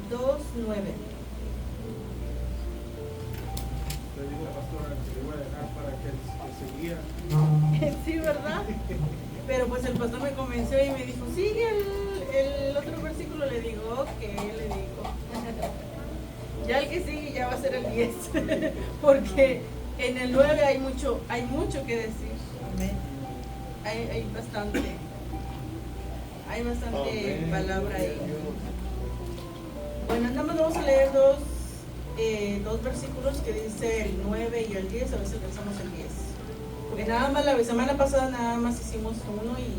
2:9. Le digo a la pastora que le voy a dejar para que seguía. Sí, ¿verdad? Pero pues el pastor me convenció y me dijo, sigue el otro versículo. Le digo, ok, le digo. Ya el que sigue ya va a ser el 10. Porque en el 9 hay mucho que decir. Amén. Hay bastante palabra ahí. Bueno, nada más vamos a leer dos versículos que dice el 9 y el 10, a veces alcanzamos el 10. Porque nada más la semana pasada nada más hicimos uno y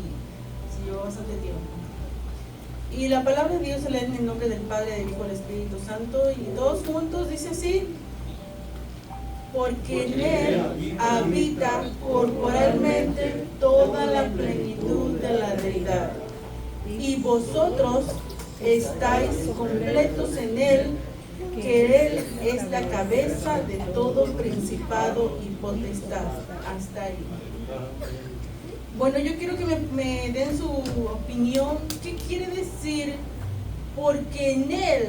se llevó bastante tiempo. Y la palabra de Dios se lee en el nombre del Padre, del Hijo y del Espíritu Santo, y todos juntos dice así: porque en Él habita corporalmente toda la plenitud de la deidad, y vosotros estáis completos en Él, que Él es la cabeza de todo principado y potestad. Hasta ahí. Bueno, yo quiero que me den su opinión. ¿Qué quiere decir? Porque en Él,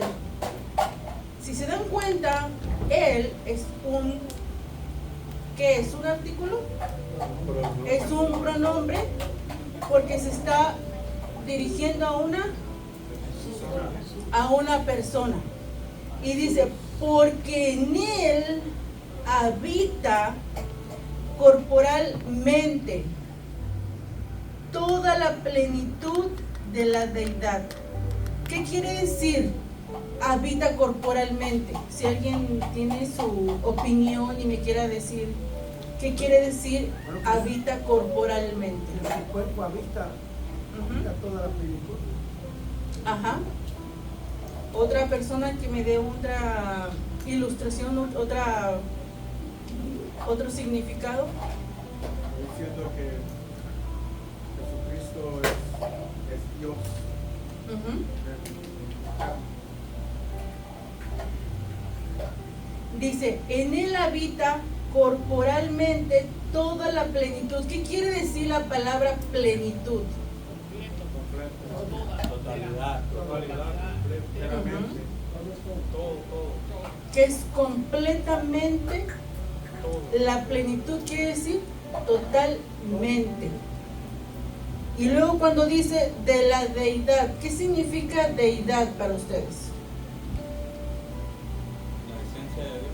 si se dan cuenta, Él es ¿qué es? ¿Un artículo? Es un pronombre, porque se está dirigiendo a una persona. Y dice, porque en Él habita corporalmente toda la plenitud de la deidad. ¿Qué quiere decir habita corporalmente? Si alguien tiene su opinión y me quiera decir qué quiere decir habita corporalmente. El cuerpo habita toda la plenitud. Ajá. Otra persona que me dé otra ilustración, otro significado. Diciendo que Jesucristo es Dios. Dice, en Él habita corporalmente toda la plenitud. ¿Qué quiere decir la palabra plenitud? Totalidad, plenamente. Todo. Que es completamente. La plenitud quiere decir totalmente. Y luego cuando dice de la deidad, ¿qué significa deidad para ustedes? La esencia de Dios.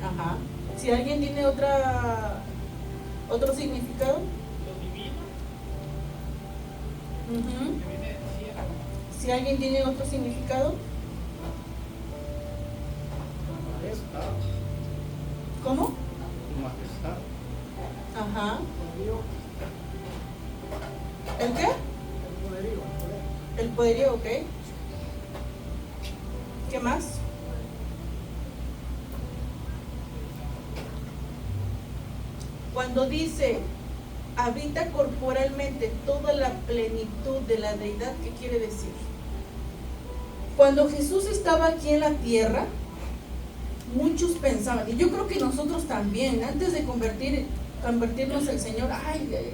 Ajá. Si alguien tiene otro significado. Ujú. Si alguien tiene otro significado. ¿Cómo? Su majestad. Ajá. ¿El qué? El poderío. El poderío, ok. ¿Qué más? Cuando dice habita corporalmente toda la plenitud de la deidad, ¿qué quiere decir? Cuando Jesús estaba aquí en la tierra, muchos pensaban, y yo creo que nosotros también, antes de convertirnos al Señor,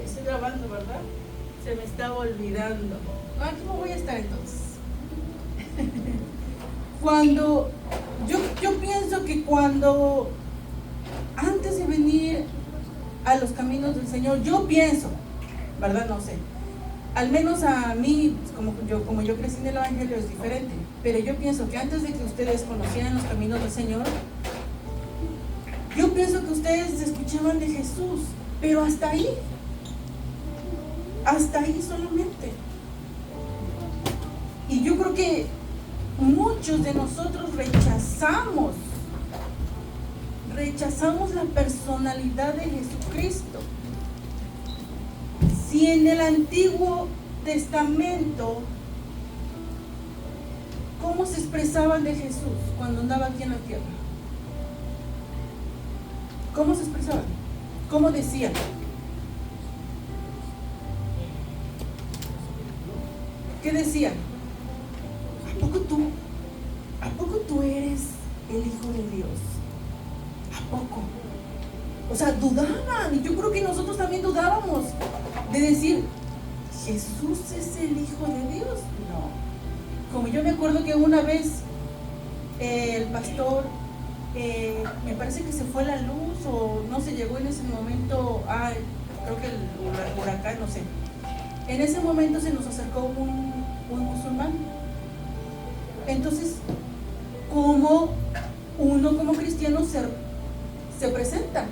estoy grabando, ¿verdad? Se me estaba olvidando. Aquí me voy a estar entonces. Cuando yo pienso que antes de venir a los caminos del Señor, yo pienso, ¿verdad? No sé. Al menos a mí, como yo crecí en el Evangelio, es diferente. Pero yo pienso que antes de que ustedes conocieran los caminos del Señor, yo pienso que ustedes escuchaban de Jesús, pero hasta ahí solamente. Y yo creo que muchos de nosotros rechazamos la personalidad de Jesucristo. Si en el Antiguo Testamento, ¿cómo se expresaban de Jesús cuando andaba aquí en la tierra? ¿Cómo se expresaban? ¿Cómo decían? ¿Qué decían? ¿A poco tú eres el Hijo de Dios? ¿A poco? O sea, dudaban, y yo creo que nosotros también dudábamos de decir, ¿Jesús es el Hijo de Dios? No. como yo me acuerdo que una vez el pastor, me parece que se fue la luz o no se llegó en ese momento, creo que el huracán, no sé. En ese momento se nos acercó un musulmán. Entonces, como uno como cristiano se presenta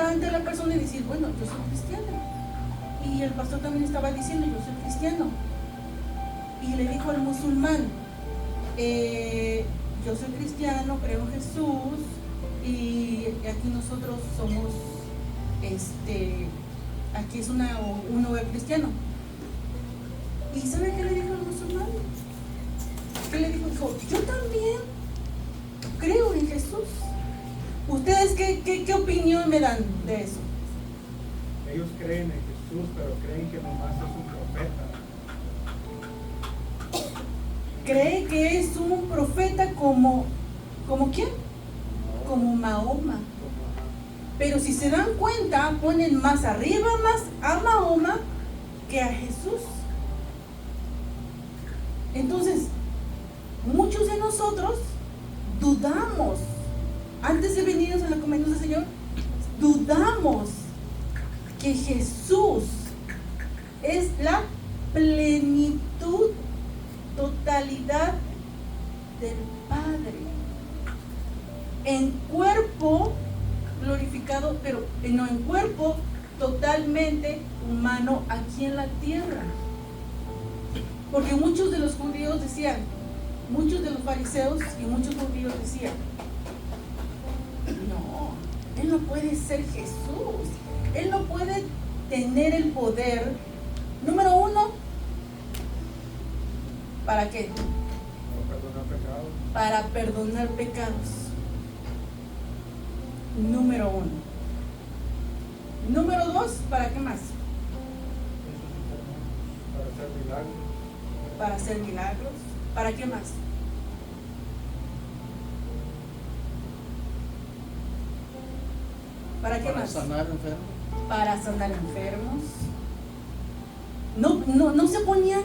ante la persona y decir, bueno, yo soy cristiano. Y el pastor también estaba diciendo, yo soy cristiano. Y le dijo al musulmán, yo soy cristiano, creo en Jesús, y aquí nosotros somos, aquí es un hogar cristiano. ¿Y sabe qué le dijo el musulmán? ¿Qué le dijo? Dijo, yo también creo en Jesús. ¿Ustedes qué opinión me dan de eso? Ellos creen en Jesús, pero creen que nomás es un profeta. Cree que es un profeta ¿como quién? Como Mahoma. Pero si se dan cuenta, ponen más arriba más a Mahoma que a Jesús. Entonces, muchos de nosotros dudamos, antes de venir a la comunión del Señor, dudamos que Jesús es la plenitud, totalidad del Padre, en cuerpo glorificado, pero no en cuerpo totalmente humano aquí en la tierra. Porque muchos de los judíos decían, muchos de los fariseos y muchos judíos decían, no, Él no puede ser Jesús, Él no puede tener el poder, número uno, ¿para qué? Para perdonar pecados. Número uno. Número dos, ¿para qué más? Para hacer milagros. Para hacer milagros. ¿Para qué más? ¿Para qué más? Para sanar enfermos. Para sanar enfermos. No se ponían,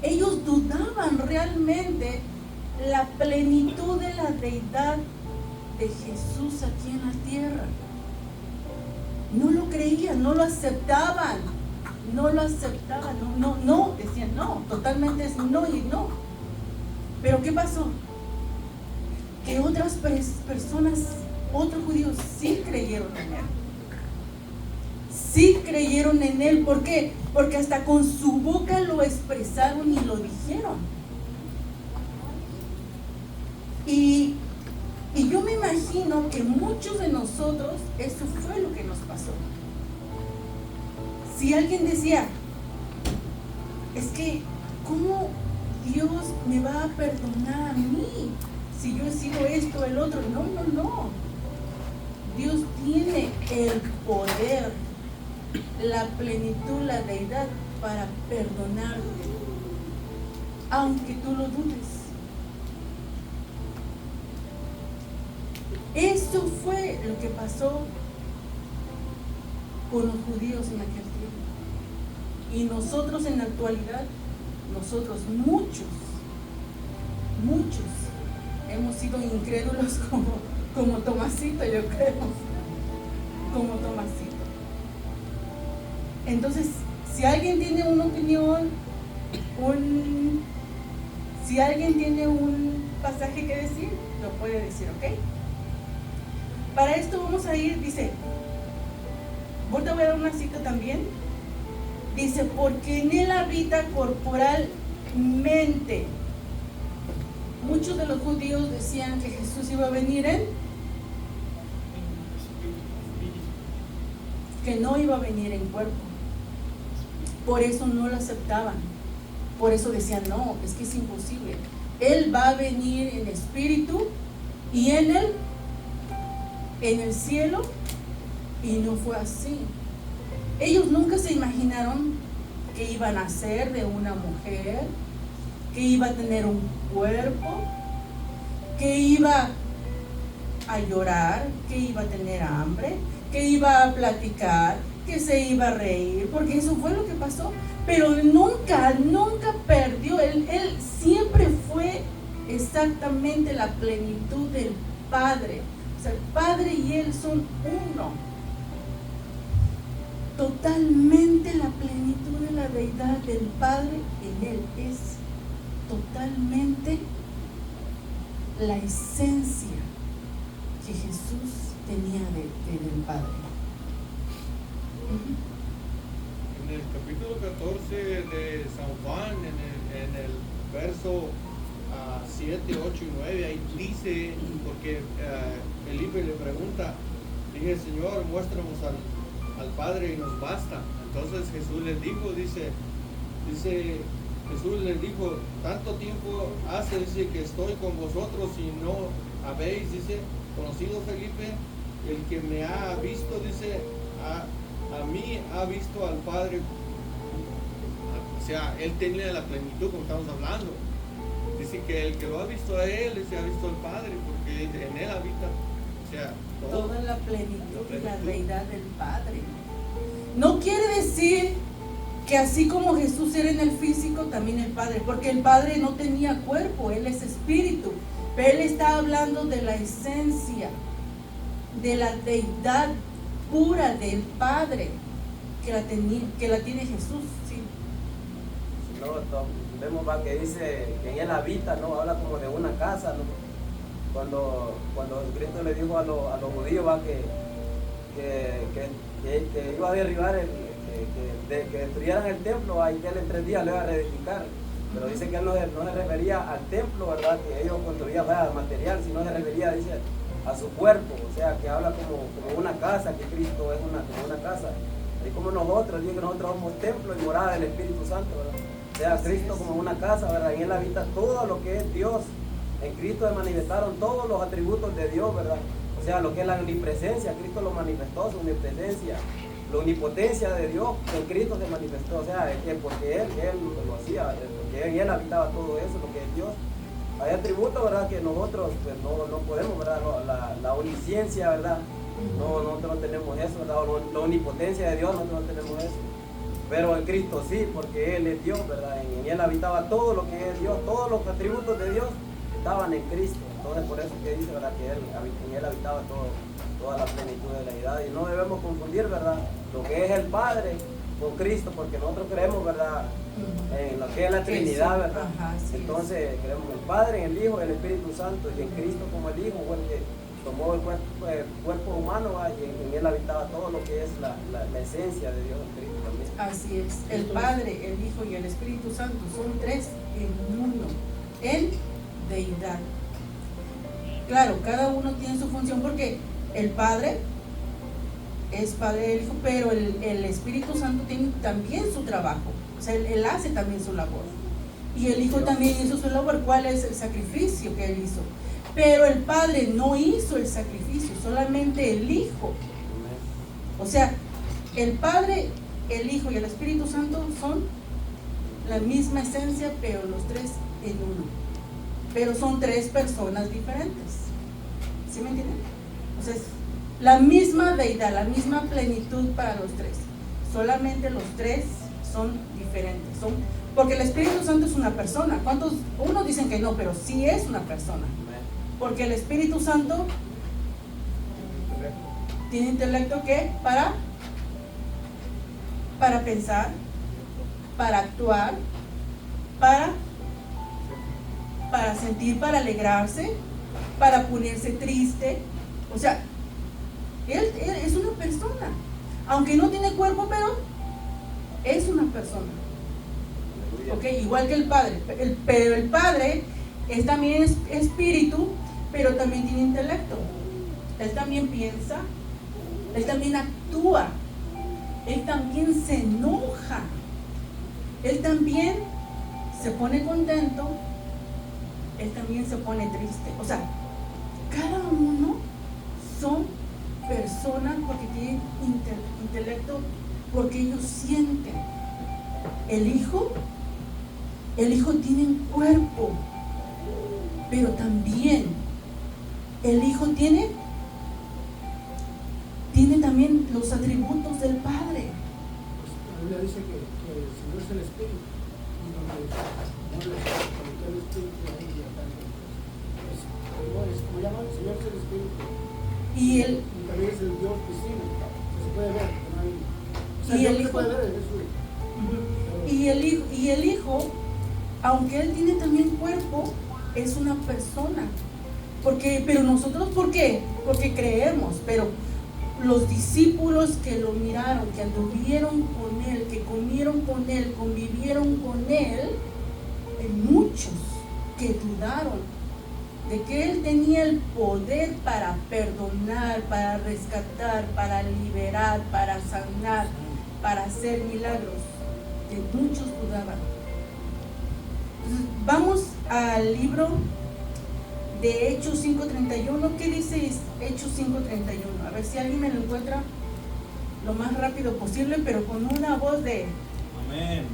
ellos dudaban realmente la plenitud de la deidad de Jesús aquí en la tierra. No lo creían, no lo aceptaban, decían no, totalmente es no y no. Pero ¿qué pasó? Que otras personas, otros judíos sí creyeron en Él. Sí creyeron en Él, ¿por qué? Porque hasta con su boca lo expresaron y lo dijeron. Y yo me imagino que muchos de nosotros, eso fue lo que nos pasó. Si alguien decía, es que, ¿cómo Dios me va a perdonar a mí si yo he sido esto, el otro? No. Dios tiene el poder, la plenitud, la deidad para perdonarte, aunque tú lo dudes. Eso fue lo que pasó con los judíos en aquel tiempo. Y nosotros en la actualidad, nosotros muchos hemos sido incrédulos como Tomasito, yo creo. Como Tomasito. Entonces, si alguien tiene una opinión, si alguien tiene un pasaje que decir, lo puede decir, ¿ok? Para esto vamos a ir, dice, voy a ver una cita también. Dice, porque en Él habita corporalmente. Muchos de los judíos decían que Jesús iba a venir que no iba a venir en cuerpo. Por eso no lo aceptaban. Por eso decían, no, es que es imposible. Él va a venir en espíritu y en el cielo, y no fue así. Ellos nunca se imaginaron que iba a nacer de una mujer, que iba a tener un cuerpo, que iba a llorar, que iba a tener hambre, que iba a platicar, que se iba a reír, porque eso fue lo que pasó, pero nunca perdió, él siempre fue exactamente la plenitud del Padre. O sea, el Padre y él son uno, totalmente la plenitud de la deidad del Padre en él, es totalmente la esencia que Jesús tenía del Padre. En el capítulo 14 de San Juan, en el verso 7, 8 y 9, ahí dice, porque Felipe le pregunta, dije, Señor, muéstranos al Padre y nos basta. Entonces Jesús les dijo, dice Jesús les dijo, tanto tiempo hace, dice, que estoy con vosotros y no habéis, dice, conocido, Felipe, el que me ha visto, dice, a mí ha visto al Padre. O sea, él tenía la plenitud, como estamos hablando. Dice que el que lo ha visto a él, se ha visto al Padre, porque en él habita, o sea, toda la plenitud de la deidad del Padre. No quiere decir que así como Jesús era en el físico, también el Padre, porque el Padre no tenía cuerpo, él es espíritu, pero él está hablando de la esencia, de la deidad pura del Padre que la tiene Jesús. Sí. No, vemos que dice que en él habita, ¿no? Habla como de una casa, ¿no? Cuando Cristo le dijo a los judíos que iba a derribar, que destruyeran el templo, ahí que él en 3 días le iba a reedificar. Pero dice que él no se refería al templo, ¿verdad? Que ellos construían material, sino se refería, dice, a su cuerpo. O sea, que habla como una casa, que Cristo es como una casa. Así como nosotros, dice que nosotros somos templo y morada del Espíritu Santo, ¿verdad? O sea, Cristo como una casa, ¿verdad? En él habita todo lo que es Dios. En Cristo se manifestaron todos los atributos de Dios, ¿verdad? O sea, lo que es la omnipresencia, Cristo lo manifestó, su omnipresencia. La omnipotencia de Dios en Cristo se manifestó, o sea, porque él lo hacía, porque en él habitaba todo eso, lo que es Dios. Hay atributos, ¿verdad?, que nosotros pues, no podemos, ¿verdad? La omnisciencia, ¿verdad? Nosotros no tenemos eso, ¿verdad? La omnipotencia de Dios, nosotros no tenemos eso. Pero en Cristo sí, porque Él es Dios, ¿verdad? En Él habitaba todo lo que es Dios, todos los atributos de Dios estaban en Cristo. Entonces por eso que dice, ¿verdad?, que en Él habitaba toda la plenitud de la deidad. Y no debemos confundir, ¿verdad?, lo que es el Padre con Cristo, porque nosotros creemos, ¿verdad?, en lo que es la Trinidad, ¿verdad? Ajá, sí. Entonces creemos en el Padre, en el Hijo, en el Espíritu Santo, y en Cristo como el Hijo, fue el que tomó el cuerpo humano, y en Él habitaba todo lo que es la esencia de Dios en Cristo también. Así es, el Padre, el Hijo y el Espíritu Santo son 3 en uno, en deidad. Claro, cada uno tiene su función, porque el Padre es Padre del Hijo, pero el Espíritu Santo tiene también su trabajo, o sea, él hace también su labor, y el Hijo también hizo su labor. ¿Cuál es el sacrificio que él hizo? Pero el Padre no hizo el sacrificio, solamente el Hijo. O sea, el Padre, el Hijo y el Espíritu Santo son la misma esencia, pero los 3 en uno. Pero son 3 personas diferentes. ¿Sí me entienden? O sea, es la misma deidad, la misma plenitud para los 3. Solamente los 3 son diferentes. Porque el Espíritu Santo es una persona. ¿Cuántos? Unos dicen que no, pero sí es una persona. Porque el Espíritu Santo tiene intelecto que para pensar, para actuar, para sentir, para alegrarse, para ponerse triste. O sea, él es una persona, aunque no tiene cuerpo, pero es una persona. Ok, igual que el Padre. Pero el Padre también es espíritu, pero también tiene intelecto. Él también piensa, él también actúa, él también se enoja, él también se pone contento, él también se pone triste. O sea, cada uno son personas porque tienen intelecto, porque ellos sienten. El Hijo tiene un cuerpo, pero también el Hijo tiene también los atributos del Padre. Señor es el Espíritu. Y el, Y también es el Dios visible. Se puede ver. No hay, o sea, Y el Dios se Hijo. puede ver en Jesús. y el hijo, aunque él tiene también cuerpo, es una persona. Pero nosotros, ¿por qué? Porque creemos, pero los discípulos que lo miraron, que anduvieron con él, que comieron con él, convivieron con él, muchos que dudaron de que él tenía el poder para perdonar, para rescatar, para liberar, para sanar, para hacer milagros, que muchos dudaban. Entonces, vamos al libro de Hechos 5:31. ¿Qué dice Hechos 5:31? A ver si alguien me lo encuentra lo más rápido posible, pero con una voz de... Amén.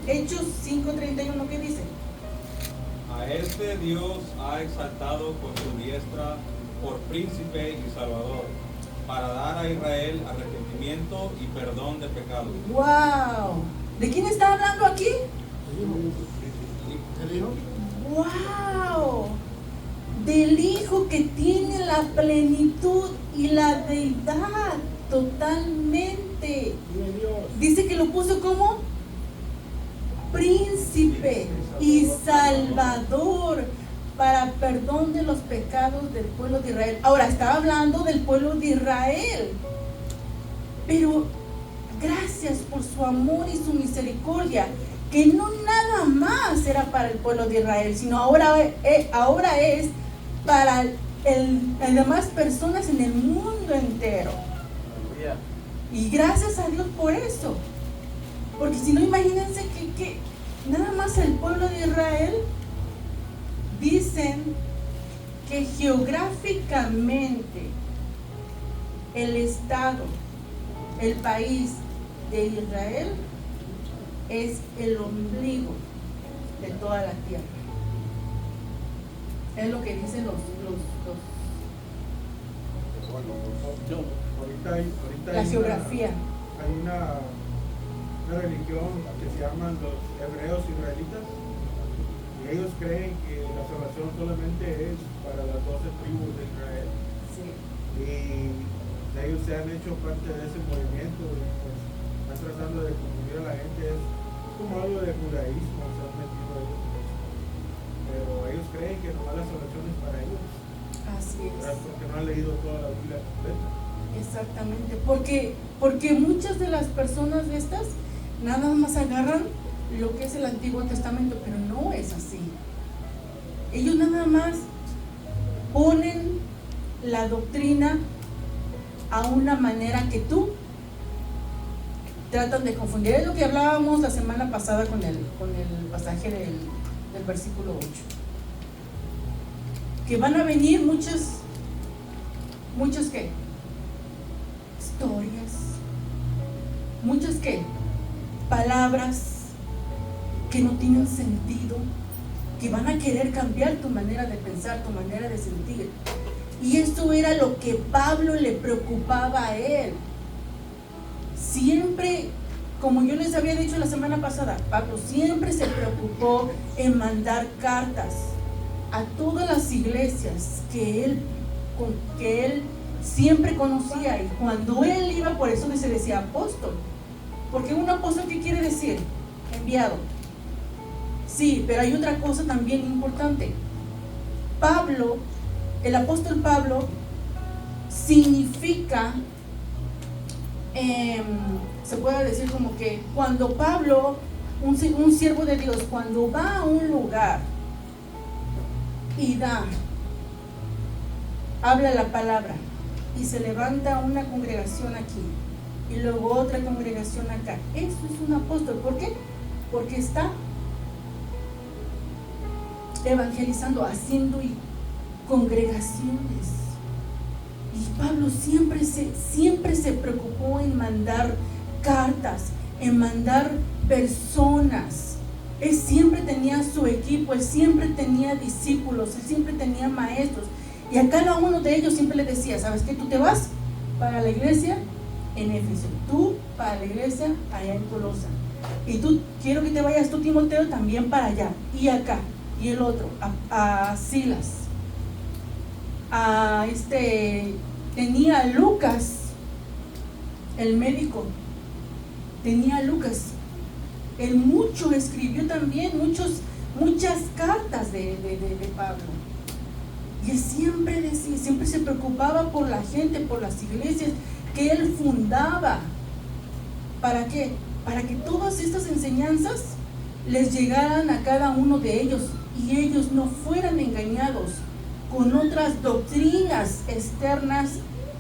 Hechos 5:31, ¿qué dice? A este Dios ha exaltado con su diestra por príncipe y salvador, para dar a Israel arrepentimiento y perdón de pecados. ¡Wow! ¿De quién está hablando aquí? El Hijo. ¡Wow! Del Hijo que tiene la plenitud y la deidad totalmente. Vive Dios. Dice que lo puso como príncipe y salvador para perdón de los pecados del pueblo de Israel. Ahora, está hablando del pueblo de Israel, pero gracias por su amor y su misericordia, que no nada más era para el pueblo de Israel, sino ahora es para las demás personas en el mundo entero. Aleluya. Y gracias a Dios por eso. Porque si no, imagínense que nada más el pueblo de Israel, dicen que geográficamente el estado, el país de Israel es el ombligo de toda la tierra. Es lo que dicen los Ahorita la hay geografía. Hay una religión que se llaman los hebreos israelitas, y ellos creen que la salvación solamente es para las 12 tribus de Israel, Sí. y ellos se han hecho parte de ese movimiento y pues están tratando de confundir a la gente. Es como algo de judaísmo, se han metido ellos en eso. Pero ellos creen que nomás la salvación es para ellos, Así ¿verdad? es. Porque no han leído toda la Biblia completa. Exactamente. Porque muchas de las personas de estas nada más agarran lo que es el Antiguo Testamento, pero no es así. Ellos nada más ponen la doctrina a una manera que tú tratan de confundir. Es lo que hablábamos la semana pasada con el pasaje del versículo 8. Que van a venir muchas ¿qué? Historias, muchas ¿qué? Palabras que no tienen sentido, que van a querer cambiar tu manera de pensar, tu manera de sentir. Y esto era lo que Pablo le preocupaba a él. Siempre, como yo les había dicho la semana pasada, Pablo siempre se preocupó en mandar cartas a todas las iglesias que él siempre conocía. Y cuando él iba, por eso se decía apóstol. Porque un apóstol, ¿qué quiere decir? Enviado. Sí, pero hay otra cosa también importante. Pablo, el apóstol Pablo, significa, se puede decir como que cuando Pablo, un siervo de Dios, cuando va a un lugar y habla la palabra, y se levanta una congregación aquí y luego otra congregación acá, eso es un apóstol. ¿Por qué? Porque está evangelizando, haciendo congregaciones. Y Pablo siempre se preocupó en mandar cartas, en mandar personas. Él siempre tenía su equipo, él siempre tenía discípulos, él siempre tenía maestros. Y a cada uno de ellos siempre le decía, ¿sabes qué? Tú te vas para la iglesia en Éfeso, tú para la iglesia allá en Colosa. Y tú, quiero que te vayas tú, Timoteo, también para allá y acá. y el otro, a Silas. Tenía a Lucas, el médico, tenía a Lucas. Él mucho escribió también, muchas cartas de Pablo. Y él siempre decía, siempre se preocupaba por la gente, por las iglesias que él fundaba. ¿Para qué? Para que todas estas enseñanzas les llegaran a cada uno de ellos y ellos no fueran engañados con otras doctrinas externas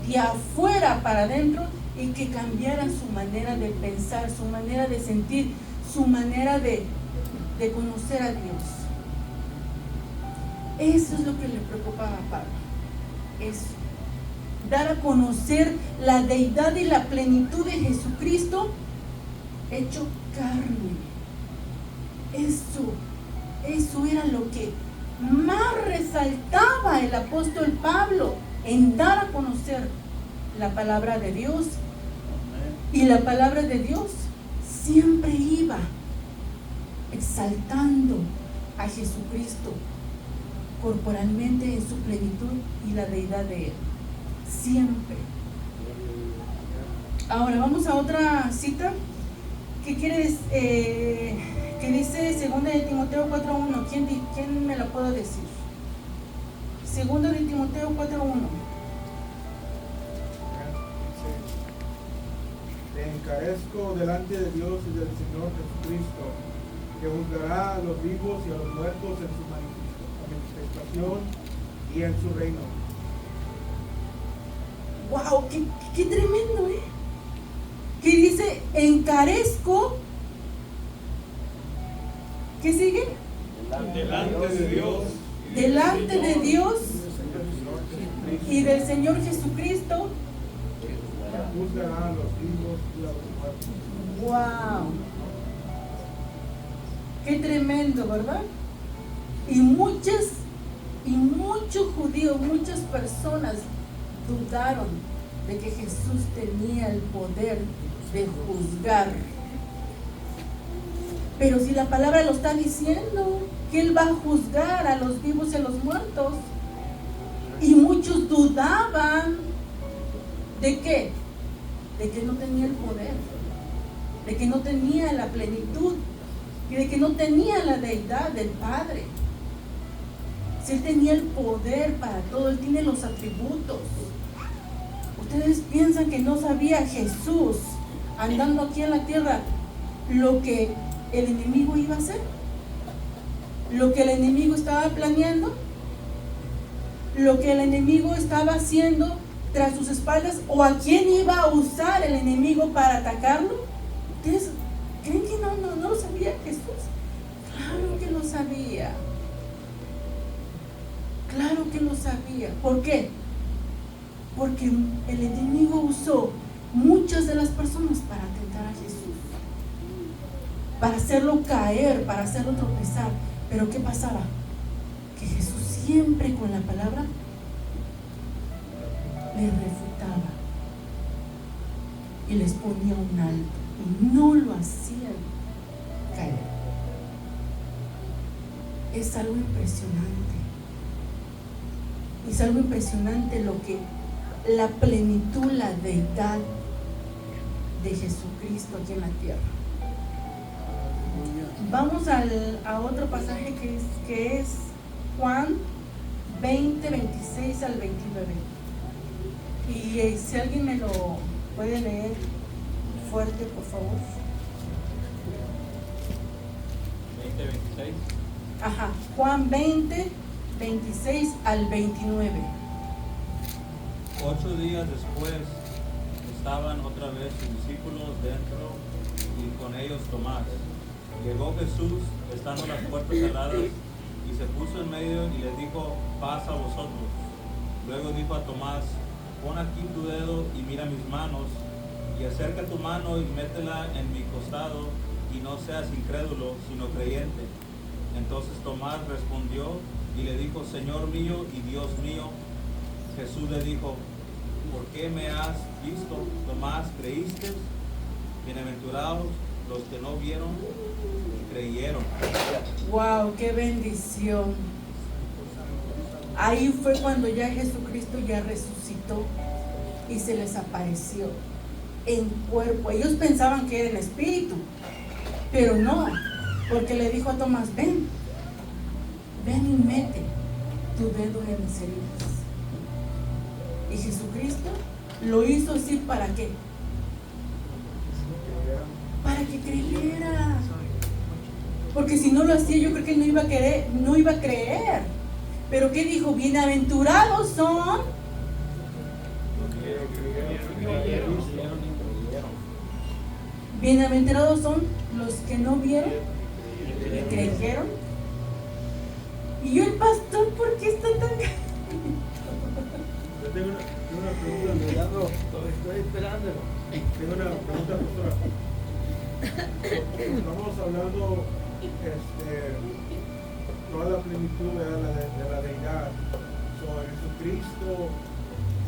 de afuera para adentro, y que cambiaran su manera de pensar, su manera de sentir, su manera de conocer a Dios. Eso es lo que le preocupaba a Pablo. Eso. Dar a conocer la deidad y la plenitud de Jesucristo hecho carne. Eso era lo que más resaltaba el apóstol Pablo, en dar a conocer la palabra de Dios. Y la palabra de Dios siempre iba exaltando a Jesucristo corporalmente en su plenitud y la deidad de Él. Siempre. Ahora vamos a otra cita que que dice 2 de Timoteo 4:1. ¿Quién me la puede decir? 2 de Timoteo 4:1. Te encarezco delante de Dios y del Señor Jesucristo, que juzgará a los vivos y a los muertos en su manifestación y en su reino. ¡Wow! ¡Qué tremendo, eh! Que dice, encarezco. ¿Qué sigue? Delante de Dios. Delante de Dios y del Señor Jesucristo. Juzgará a los vivos y a los muertos. ¡Wow! ¡Qué tremendo!, ¿verdad? Y muchos judíos, muchas personas dudaron de que Jesús tenía el poder de juzgar. Pero si la palabra lo está diciendo, que Él va a juzgar a los vivos y a los muertos. Y muchos dudaban ¿de qué? De que no tenía el poder, de que no tenía la plenitud y de que no tenía la deidad del Padre. Si Él tenía el poder para todo, Él tiene los atributos. ¿Ustedes piensan que no sabía Jesús andando aquí en la tierra lo que el enemigo iba a hacer? ¿Lo que el enemigo estaba planeando? ¿Lo que el enemigo estaba haciendo tras sus espaldas? ¿O a quién iba a usar el enemigo para atacarlo? ¿Ustedes creen que no lo sabía Jesús? Claro que lo sabía. Claro que lo sabía. ¿Por qué? Porque el enemigo usó muchas de las personas para tentar a Jesús, para hacerlo caer, para hacerlo tropezar. Pero ¿qué pasaba? Que Jesús siempre con la palabra le refutaba y les ponía un alto y no lo hacían caer. Es algo impresionante. Es algo impresionante lo que la plenitud, la deidad de Jesucristo aquí en la tierra. Vamos a otro pasaje que es Juan 20, 26 al 29. Y si alguien me lo puede leer fuerte, por favor. 20, 26. Ajá, Juan 20, 26 al 29. 8 días después estaban otra vez sus discípulos dentro y con ellos Tomás. Llegó Jesús, estando las puertas cerradas, y se puso en medio y les dijo: paz a vosotros. Luego dijo a Tomás: pon aquí tu dedo y mira mis manos, y acerca tu mano y métela en mi costado, y no seas incrédulo, sino creyente. Entonces Tomás respondió y le dijo: Señor mío y Dios mío. Jesús le dijo: ¿por qué me has visto, Tomás? ¿Creíste? Bienaventurados los que no vieron y creyeron. Wow, qué bendición. Ahí fue cuando ya Jesucristo ya resucitó y se les apareció en cuerpo. Ellos pensaban que era en espíritu, pero no, porque le dijo a Tomás, ven y mete tu dedo en mis heridas. Y Jesucristo lo hizo así, ¿para qué? Para que creyera. Porque si no lo hacía, yo creo que él no iba a creer. Pero ¿qué dijo? Bienaventurados son bienaventurados son los que no vieron y creyeron. Y yo, el pastor, ¿por qué está tan... Yo tengo una pregunta. Ya no, estoy esperando. Tengo una pregunta, pastora. Estamos hablando toda la plenitud de la deidad. Jesucristo,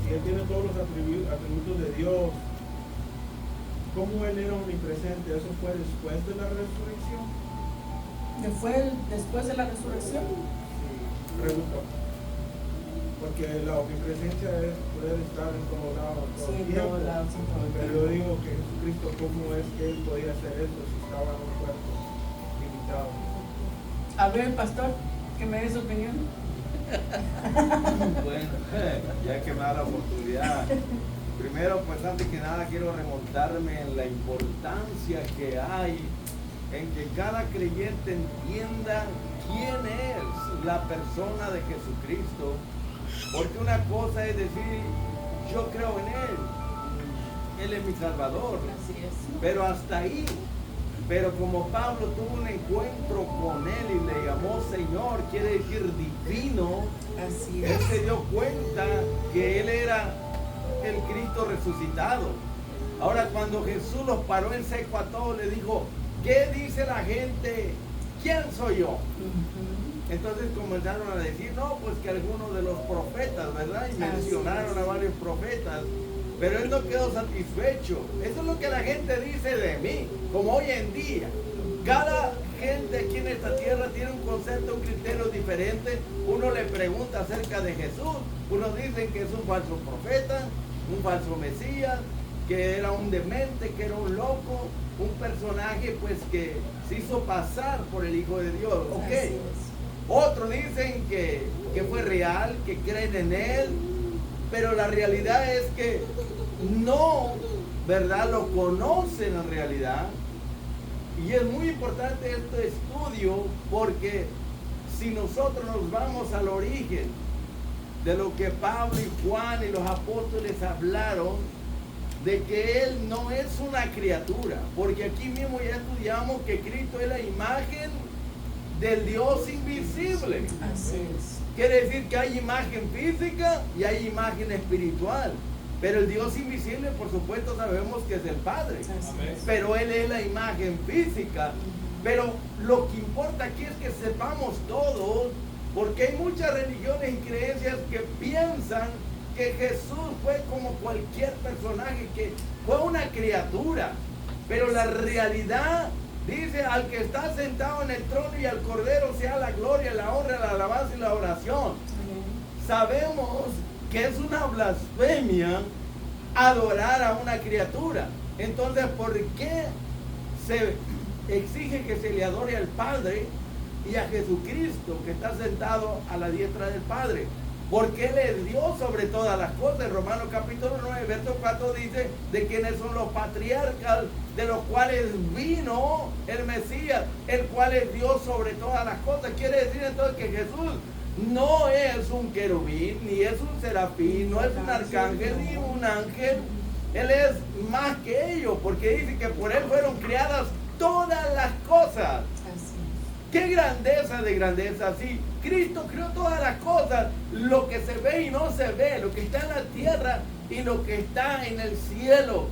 si Él tiene todos los atributos de Dios, ¿cómo Él era omnipresente? ¿Eso fue después de la resurrección? ¿Fue después de la resurrección? Sí, pregunto. Porque la omnipresencia es poder estar en todos lados, todo Sí, el en tiempo. todos lados, en todo el Pero tiempo. yo digo que Jesucristo, ¿cómo es que Él podía hacer eso si estaba en un cuerpo limitado? A ver, pastor, que me dé su opinión. Bueno, ya que me da la oportunidad. Primero, pues antes que nada quiero remontarme en la importancia que hay en que cada creyente entienda quién es la persona de Jesucristo. Porque una cosa es decir, yo creo en Él es mi Salvador, Así es. pero hasta ahí. Pero como Pablo tuvo un encuentro con Él y le llamó Señor, quiere decir divino, Así Él es. se dio cuenta que Él era el Cristo resucitado. Ahora cuando Jesús los paró en seco a todos, le dijo, ¿qué dice la gente? ¿Quién soy yo? Ujú. Entonces comenzaron a decir, no, pues que algunos de los profetas, ¿verdad? Y Así mencionaron es. a varios profetas. Pero Él no quedó satisfecho. Eso es lo que la gente dice de mí, como hoy en día. Cada gente aquí en esta tierra tiene un concepto, un criterio diferente. Uno le pregunta acerca de Jesús. Unos dicen que es un falso profeta, un falso Mesías, que era un demente, que era un loco, un personaje pues que se hizo pasar por el Hijo de Dios. Ok. Así es. Otros dicen que fue real, que creen en Él, pero la realidad es que no, ¿verdad? Lo conocen en realidad. Y es muy importante este estudio porque si nosotros nos vamos al origen de lo que Pablo y Juan y los apóstoles hablaron, de que Él no es una criatura, porque aquí mismo ya estudiamos que Cristo es la imagen del Dios invisible. Así es. Quiere decir que hay imagen física y hay imagen espiritual. Pero el Dios invisible, por supuesto, sabemos que es el Padre. Así es. Pero Él es la imagen física. Pero lo que importa aquí es que sepamos todos, porque hay muchas religiones y creencias que piensan que Jesús fue como cualquier personaje, que fue una criatura. Pero la realidad dice, al que está sentado en el trono y al Cordero sea la gloria, la honra, la alabanza y la oración. Amén. Sabemos que es una blasfemia adorar a una criatura. Entonces, ¿por qué se exige que se le adore al Padre y a Jesucristo que está sentado a la diestra del Padre? Porque Él es Dios sobre todas las cosas. Romanos capítulo 9, verso 4 dice de quienes son los patriarcas, de los cuales vino el Mesías, el cual es Dios sobre todas las cosas. Quiere decir entonces que Jesús no es un querubín, ni es un serafín, no es un arcángel, ni un ángel. Él es más que ellos, porque dice que por Él fueron creadas todas las cosas. Así ¡Qué grandeza de grandeza! Sí, Cristo creó todas las cosas, lo que se ve y no se ve, lo que está en la tierra y lo que está en el cielo.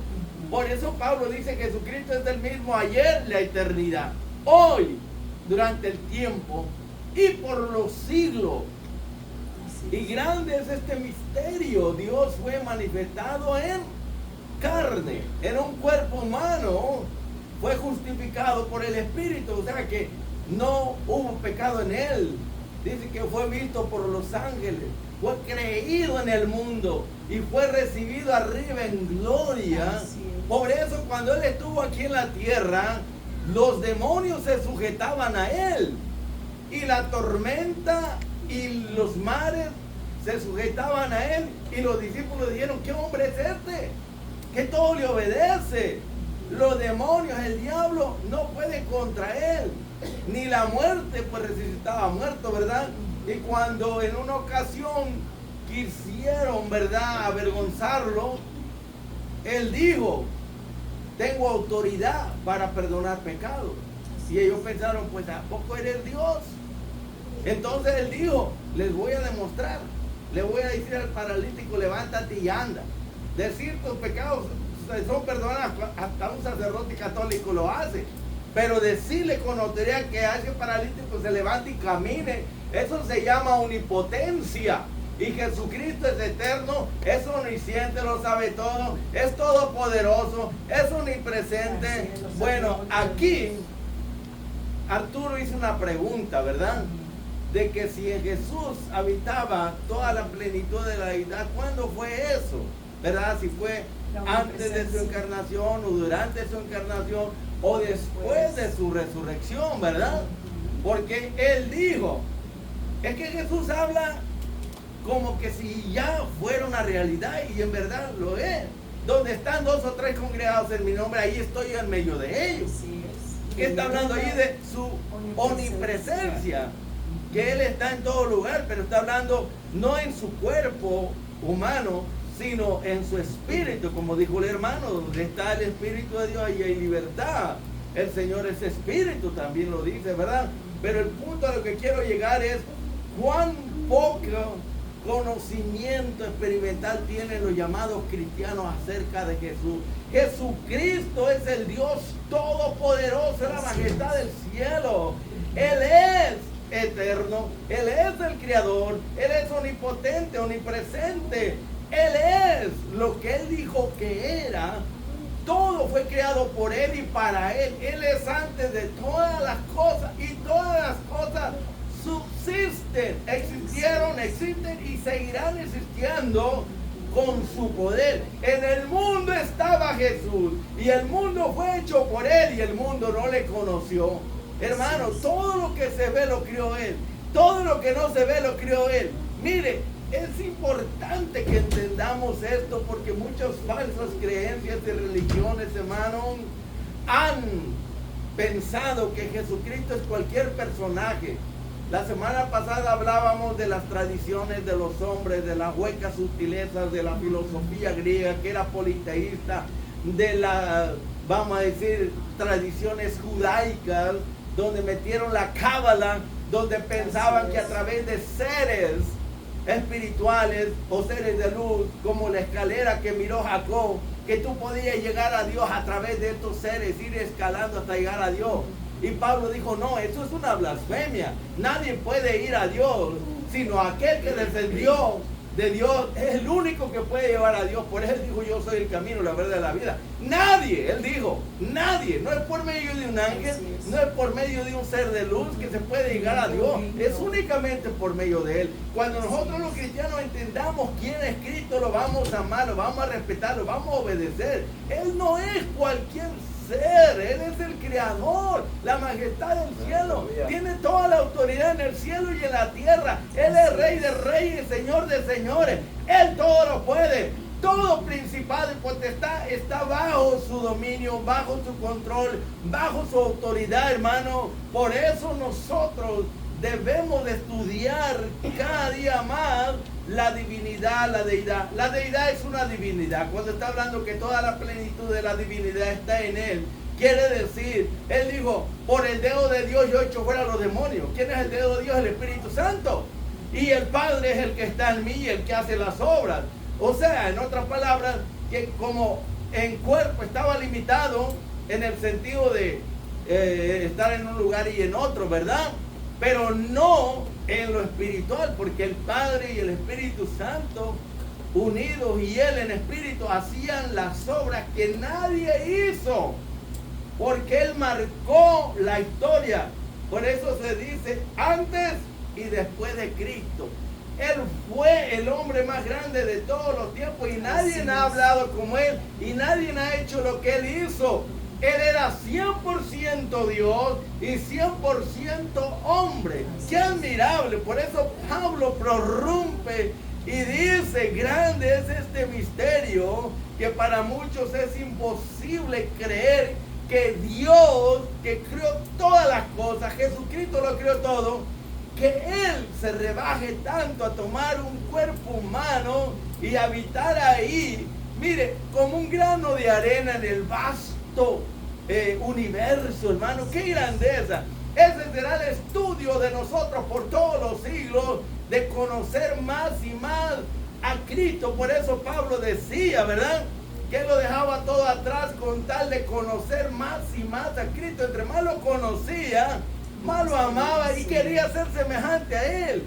Por eso Pablo dice que Jesucristo es el mismo ayer, la eternidad, hoy, durante el tiempo y por los siglos. es. Y grande es este misterio. Dios fue manifestado en carne, en un cuerpo humano, fue justificado por el Espíritu, o sea que no hubo pecado en él. Dice que fue visto por los ángeles, fue creído en el mundo y fue recibido arriba en gloria. Por eso cuando él estuvo aquí en la tierra, los demonios se sujetaban a él, y la tormenta y los mares se sujetaban a él, y los discípulos dijeron: ¿qué hombre es este que todo le obedece? Los demonios, el diablo no puede contra él, ni la muerte, pues resucitaba muerto, ¿verdad? Y cuando en una ocasión quisieron, ¿verdad?, avergonzarlo, él dijo: tengo autoridad para perdonar pecados. Y ellos pensaron: pues ¿a poco eres Dios? Entonces él dijo: les voy a demostrar, le voy a decir al paralítico: levántate y anda. Decir tus pecados son perdonados, hasta un sacerdote católico lo hace. Pero decirle con autoridad que a ese paralítico se levante y camine, eso se llama omnipotencia. Y Jesucristo es eterno, es omnisciente, lo sabe todo, es todopoderoso, es omnipresente. Bueno, aquí Arturo hizo una pregunta, ¿verdad? De que si en Jesús habitaba toda la plenitud de la deidad, ¿cuándo fue eso? ¿Verdad? Si fue antes de su encarnación o durante su encarnación o después de su resurrección, ¿verdad? Porque él dijo, es que Jesús habla como que si ya fuera una realidad, y en verdad lo es. Donde están 2 o 3 congregados en mi nombre, ahí estoy yo en medio de ellos. Que está hablando ahí de su omnipresencia, que Él está en todo lugar, pero está hablando no en su cuerpo humano, sino en su espíritu, como dijo el hermano: donde está el Espíritu de Dios, ahí hay libertad. El Señor es espíritu, también lo dice, ¿verdad? Pero el punto a lo que quiero llegar es cuán poco conocimiento experimental tienen los llamados cristianos acerca de Jesús. Jesucristo es el Dios todopoderoso, la majestad del cielo. Él es eterno, Él es el creador, Él es omnipotente, omnipresente. Él es lo que Él dijo que era. Todo fue creado por Él y para Él. Él es antes de todas las cosas, y todas las cosas subsisten, existieron, existen y seguirán existiendo con su poder. En el mundo estaba Jesús, y el mundo fue hecho por Él, y el mundo no le conoció. Hermano, todo lo que se ve lo crió Él, todo lo que no se ve lo crió Él. Mire, es importante que entendamos esto, porque muchas falsas creencias y religiones, hermano, han pensado que Jesucristo es cualquier personaje. La semana pasada hablábamos de las tradiciones de los hombres, de las huecas sutilezas de la filosofía griega, que era politeísta, de las, vamos a decir, tradiciones judaicas, donde metieron la cábala, donde pensaban que a través de seres espirituales o seres de luz, como la escalera que miró Jacob, que tú podías llegar a Dios a través de estos seres, ir escalando hasta llegar a Dios. Y Pablo dijo: no, eso es una blasfemia. Nadie puede ir a Dios, sino aquel que descendió de Dios es el único que puede llevar a Dios. Por eso él dijo: yo soy el camino, la verdad y la vida. Nadie, él dijo, nadie. No es por medio de un ángel, no es por medio de un ser de luz que se puede llegar a Dios. Es únicamente por medio de Él. Cuando nosotros los cristianos entendamos quién es Cristo, lo vamos a amar, lo vamos a respetar, lo vamos a obedecer. Él no es cualquier ser, Él es el creador, la majestad del cielo. Tiene toda la autoridad en el cielo y en la tierra. Él es Rey de reyes, Señor de señores. Él todo lo puede. Todo principado y potestad está bajo su dominio, bajo su control, bajo su autoridad, hermano. Por eso nosotros debemos de estudiar cada día más la divinidad, la deidad. La deidad es una divinidad. Cuando está hablando que toda la plenitud de la divinidad está en Él, quiere decir, Él dijo: por el dedo de Dios yo echo fuera a los demonios. ¿Quién es el dedo de Dios? El Espíritu Santo. Y el Padre es el que está en mí y el que hace las obras. O sea, en otras palabras, que como en cuerpo estaba limitado en el sentido de estar en un lugar y en otro, ¿verdad? Pero no en lo espiritual, porque el Padre y el Espíritu Santo unidos y Él en espíritu hacían las obras que nadie hizo. porque Él marcó la historia. Por eso se dice antes y después de Cristo. Él fue el hombre más grande de todos los tiempos y nadie ha hablado como Él y nadie ha hecho lo que Él hizo. Él era 100% Dios y 100% hombre. ¡Qué admirable! Por eso Pablo prorrumpe y dice, grande es este misterio, que para muchos es imposible creer que Dios, que creó todas las cosas, Jesucristo lo creó todo, que Él se rebaje tanto a tomar un cuerpo humano y habitar ahí, mire, como un grano de arena en el vasto universo, hermano. ¡Qué grandeza! Ese será el estudio de nosotros por todos los siglos, de conocer más y más a Cristo. Por eso Pablo decía, ¿verdad?, que él lo dejaba todo atrás con tal de conocer más y más a Cristo. Entre más lo conocía, más lo amaba y quería ser semejante a Él.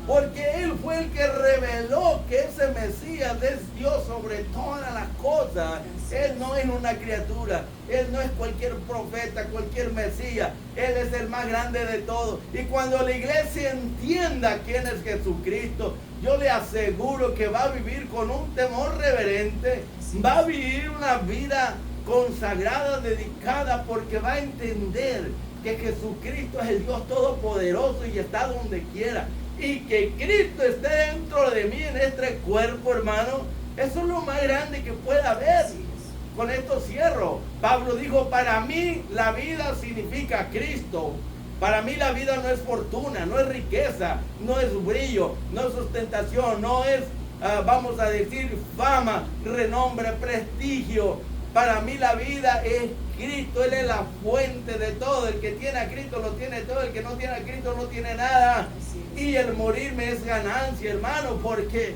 Porque Él fue el que reveló que ese Mesías es Dios sobre todas las cosas. Él no es una criatura. Él no es cualquier profeta, cualquier Mesías. Él es el más grande de todos. Y cuando la iglesia entienda quién es Jesucristo, yo le aseguro que va a vivir con un temor reverente. Va a vivir una vida consagrada, dedicada, porque va a entender que Jesucristo es el Dios Todopoderoso y está donde quiera. Y que Cristo esté dentro de mí en este cuerpo, hermano, eso es lo más grande que pueda haber. Con esto cierro. Pablo dijo, para mí la vida significa Cristo. Para mí la vida no es fortuna, no es riqueza, no es brillo, no es sustentación, no es, vamos a decir, fama, renombre, prestigio. Para mí la vida es Cristo. Él es la fuente de todo. El que tiene a Cristo lo tiene todo. El que no tiene a Cristo no tiene nada. Y el morirme es ganancia, hermano, porque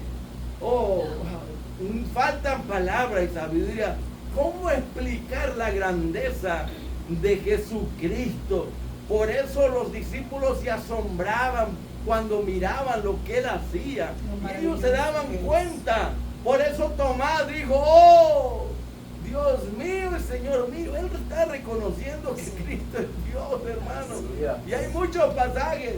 faltan palabras y sabiduría. ¿Cómo explicar la grandeza de Jesucristo? Por eso los discípulos se asombraban cuando miraban lo que Él hacía. Y ellos se daban cuenta. Por eso Tomás dijo, ¡oh, Dios mío y Señor mío! Él está reconociendo que Cristo es Dios, hermano. Y hay muchos pasajes,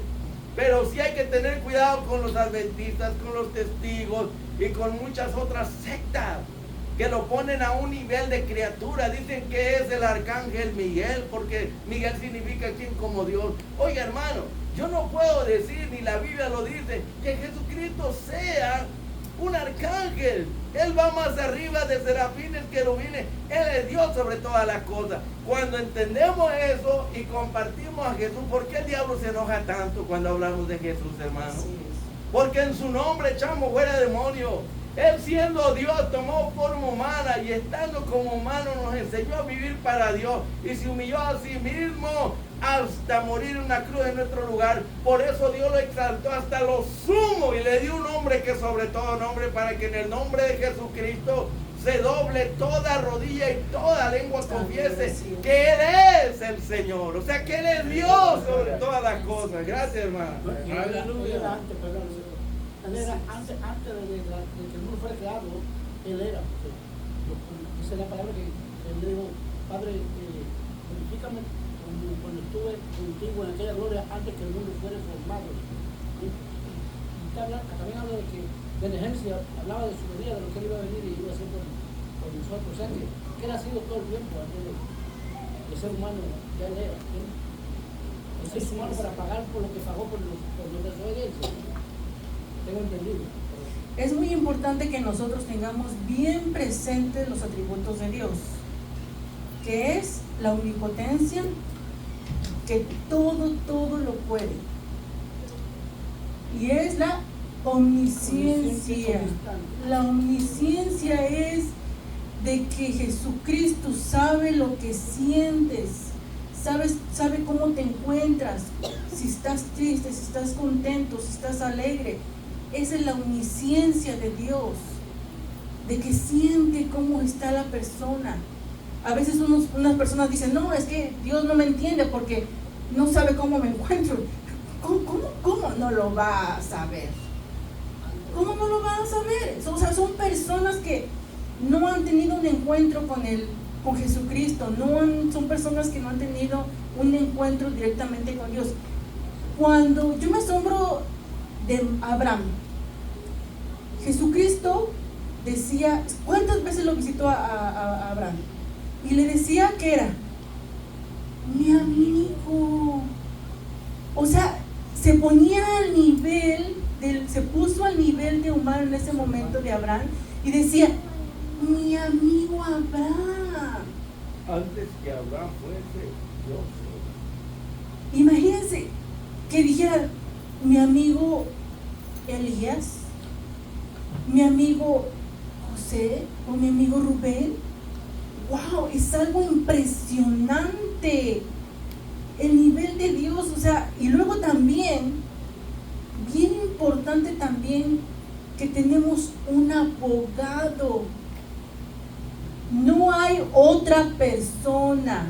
pero sí hay que tener cuidado con los adventistas, con los testigos y con muchas otras sectas que lo ponen a un nivel de criatura. Dicen que es el arcángel Miguel, porque Miguel significa quien como Dios. Oiga, hermano, yo no puedo decir, ni la Biblia lo dice, que Jesucristo sea un arcángel. Él va más arriba de serafines, querubines. Él es Dios sobre todas las cosas. Cuando entendemos eso y compartimos a Jesús, ¿por qué el diablo se enoja tanto cuando hablamos de Jesús, hermano? Porque en su nombre echamos fuera demonios. Él, siendo Dios, tomó forma humana y estando como humano nos enseñó a vivir para Dios y se humilló a sí mismo hasta morir en una cruz en nuestro lugar. Por eso Dios lo exaltó hasta lo sumo y le dio un nombre que sobre todo nombre, para que en el nombre de Jesucristo se doble toda rodilla y toda lengua confiese que Él es el Señor. O sea, que Él es Dios sobre todas las cosas. Gracias, hermano. Aleluya. Antes de que el mundo fuera creado, Él era. Dice la palabra que Él dijo, Padre, glorifícame cuando estuve contigo en aquella gloria antes que el mundo fuera formado. Y también habla de que de Nehesia hablaba de su venida, de lo que Él iba a venir y iba a hacer por nosotros. O sea, que Él ha sido todo el tiempo antes de ser humano. Ya Él era. El ser humano para pagar por lo que pagó por nuestra desobediencia. Tengo entendido. Es muy importante que nosotros tengamos bien presentes los atributos de Dios, que es la omnipotencia, que todo lo puede, y es la omnisciencia. La omnisciencia es de que Jesucristo sabe lo que sientes, sabe cómo te encuentras, si estás triste, si estás contento, si estás alegre. Esa es la omnisciencia de Dios, de que siente cómo está la persona. A veces unas personas dicen, no, es que Dios no me entiende porque no sabe cómo me encuentro. ¿Cómo no lo va a saber? ¿Cómo no lo va a saber? O sea, son personas que no han tenido un encuentro con el con Jesucristo, son personas que no han tenido un encuentro directamente con Dios. Cuando yo me asombro de Abraham, Jesucristo decía, ¿cuántas veces lo visitó a Abraham? Y le decía que era mi amigo. O sea, se ponía al nivel, se puso al nivel de humano en ese momento de Abraham y decía, mi amigo Abraham. Antes que Abraham fuese Dios. Imagínense que dijera mi amigo Elías, mi amigo José o mi amigo Rubén. ¡Wow! Es algo impresionante el nivel de Dios. O sea, y luego también, bien importante también, que tenemos un abogado. No hay otra persona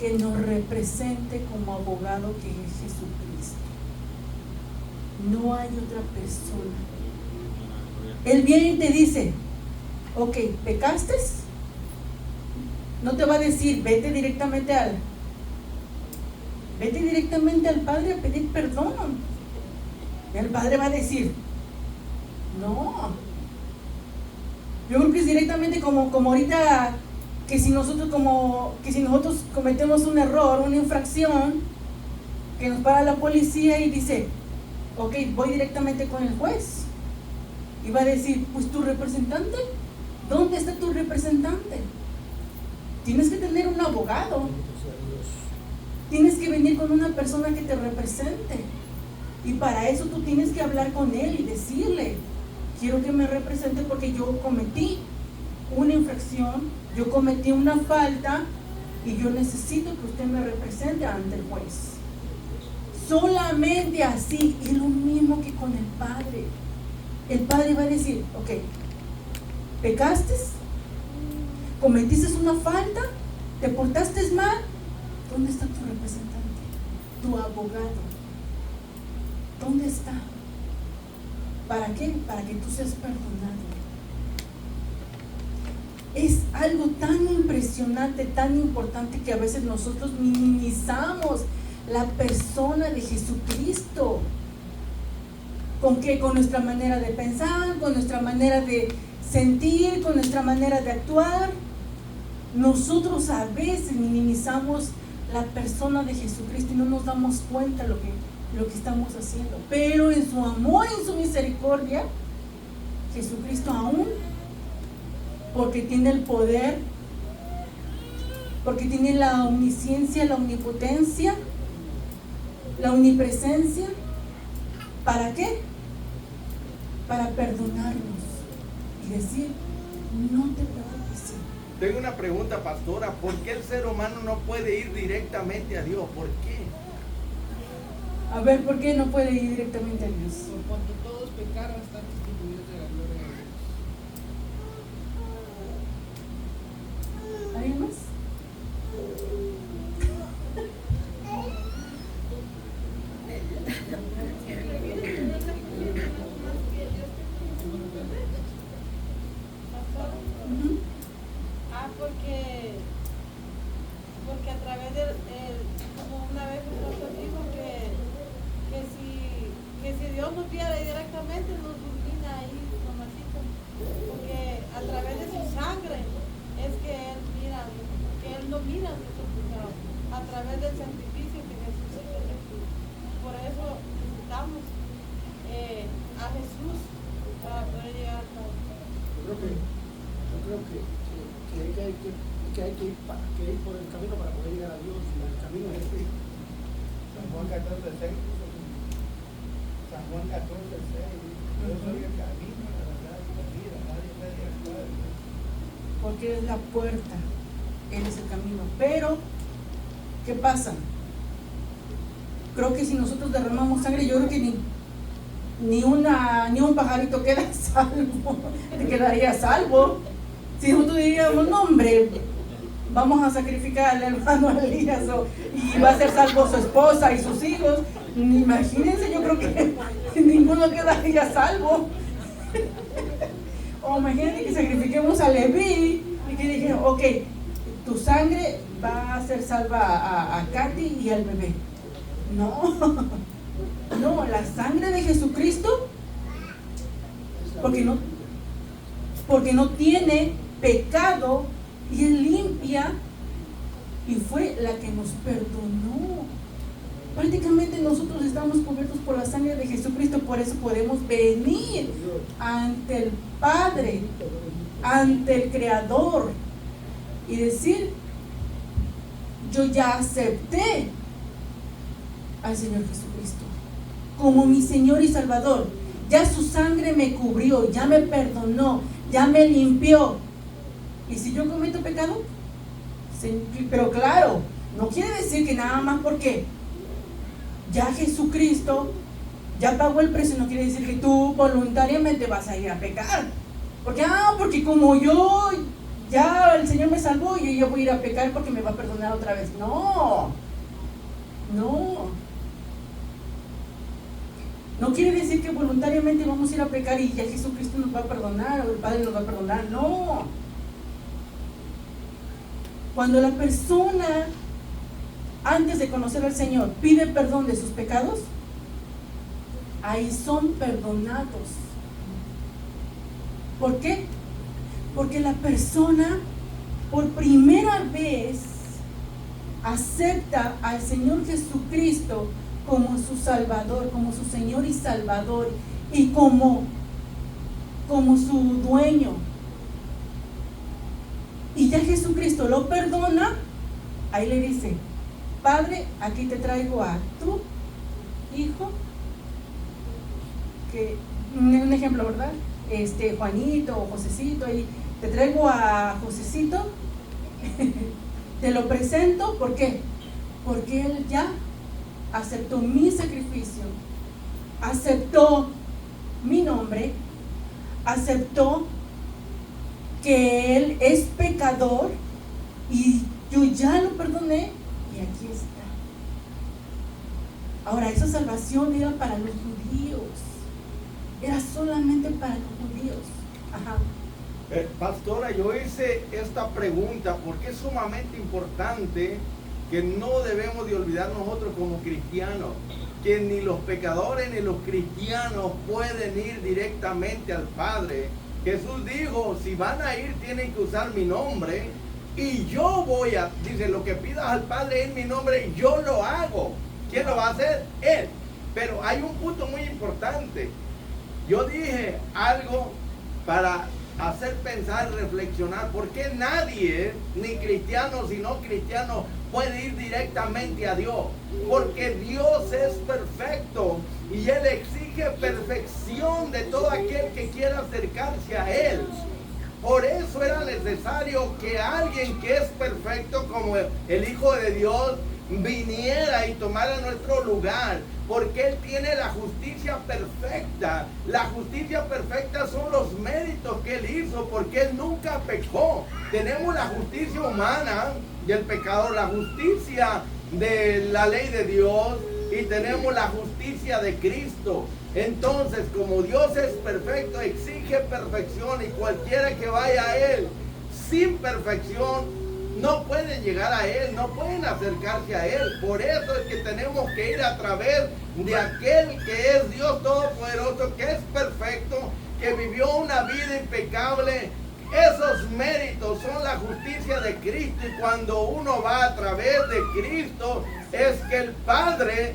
que nos represente como abogado que es Jesucristo. No hay otra persona. Él viene y te dice, ok, ¿pecaste? No te va a decir, vete directamente al Padre a pedir perdón. Y el Padre va a decir, no. Yo creo que es directamente como ahorita, que si nosotros cometemos un error, una infracción, que nos para la policía y dice, ok, voy directamente con el juez. Y va a decir, pues tu representante, ¿dónde está tu representante? Tienes que tener un abogado. Tienes que venir con una persona que te represente. Y para eso tú tienes que hablar con él y decirle, quiero que me represente porque yo cometí una infracción, yo cometí una falta y yo necesito que usted me represente ante el juez. Solamente así. Es lo mismo que con el Padre. El Padre va a decir, ok, ¿pecaste? ¿Cometiste una falta? ¿Te portaste mal? ¿Dónde está tu representante? Tu abogado. ¿Dónde está? ¿Para qué? Para que tú seas perdonado. Es algo tan impresionante, tan importante, que a veces nosotros minimizamos la persona de Jesucristo. ¿Con qué? Con nuestra manera de pensar, con nuestra manera de sentir, con nuestra manera de actuar. Nosotros a veces minimizamos la persona de Jesucristo y no nos damos cuenta de lo que estamos haciendo. Pero en su amor, en su misericordia, Jesucristo aún, porque tiene el poder, porque tiene la omnisciencia, la omnipotencia, la omnipresencia, ¿para qué? Para perdonarnos y decir, no te preocupes. Tengo una pregunta, pastora. ¿Por qué el ser humano no puede ir directamente a Dios? ¿Por qué? A ver, ¿por qué no puede ir directamente a Dios? Por cuanto todos pecaron, están destituidos de la gloria de Dios. ¿Alguien más? Porque a través del, como una vez un pastor dijo que si Dios nos viera directamente nos ilumina ahí nomásito, porque a través de su sangre es que Él mira, que Él no mira nuestros pecados, a través del sacrificio que Jesús hizo. Por eso necesitamos a Jesús para poder llegar a todo. Yo creo que hay que ir por el camino para poder llegar a Dios, y el camino es este. San Juan 14:6. San Juan 14:6. Yo soy el camino, la verdad y la vida. Nadie puede ir al Padre. Porque es la puerta, Él es el camino. Pero, ¿qué pasa? Creo que si nosotros derramamos sangre, yo creo que ni un pajarito queda salvo. Te quedaría salvo. Si nosotros diríamos, no hombre, vamos a sacrificar al hermano Elías y va a ser salvo su esposa y sus hijos, imagínense, yo creo que ninguno quedaría salvo. O imagínate que sacrifiquemos a Leví y que dijeron, ok, tu sangre va a ser salva a Katy y al bebé. No, no, la sangre de Jesucristo, porque no tiene pecado y es limpia y fue la que nos perdonó. Prácticamente nosotros estamos cubiertos por la sangre de Jesucristo, por eso podemos venir ante el Padre, ante el Creador y decir, yo ya acepté al Señor Jesucristo como mi Señor y Salvador. Ya su sangre me cubrió, ya me perdonó, ya me limpió. Y si yo cometo pecado, pero claro, no quiere decir que nada más porque ya Jesucristo ya pagó el precio, no quiere decir que tú voluntariamente vas a ir a pecar. Porque como yo ya el Señor me salvó y yo voy a ir a pecar porque me va a perdonar otra vez. No quiere decir que voluntariamente vamos a ir a pecar y ya Jesucristo nos va a perdonar o el Padre nos va a perdonar. No. Cuando la persona, antes de conocer al Señor, pide perdón de sus pecados, ahí son perdonados. ¿Por qué? Porque la persona por primera vez acepta al Señor Jesucristo como su Salvador, como su Señor y Salvador, y como su dueño. Y ya Jesucristo lo perdona, ahí le dice, Padre, aquí te traigo a tu hijo, que un ejemplo, ¿verdad? Juanito o Josecito, y te traigo a Josecito, te lo presento, ¿por qué? Porque él ya aceptó mi sacrificio, aceptó mi nombre, aceptó que él es pecador y yo ya lo perdoné y aquí está. Ahora, esa salvación era para los judíos, era solamente para los judíos. Ajá. Pastora, yo hice esta pregunta porque es sumamente importante, que no debemos de olvidar nosotros como cristianos, que ni los pecadores ni los cristianos pueden ir directamente al Padre. Jesús dijo, si van a ir tienen que usar mi nombre y yo voy a, dice, lo que pidas al Padre en mi nombre, yo lo hago. ¿Quién lo va a hacer? Él. Pero hay un punto muy importante. Yo dije algo para hacer pensar, reflexionar, ¿por qué nadie, ni cristiano sino cristiano, puede ir directamente a Dios? Porque Dios es perfecto y Él exige perfección de todo aquel que quiera acercarse a Él. Por eso era necesario que alguien que es perfecto como el Hijo de Dios viniera y tomara nuestro lugar, porque Él tiene la justicia perfecta. La justicia perfecta son los méritos que Él hizo, porque Él nunca pecó. Tenemos la justicia humana y el pecador, la justicia de la ley de Dios, y tenemos la justicia de Cristo. Entonces, como Dios es perfecto, exige perfección, y cualquiera que vaya a Él sin perfección no pueden llegar a Él, no pueden acercarse a Él. Por eso es que tenemos que ir a través de aquel que es Dios Todopoderoso, que es perfecto, que vivió una vida impecable. Esos méritos son la justicia de Cristo, y cuando uno va a través de Cristo, es que el Padre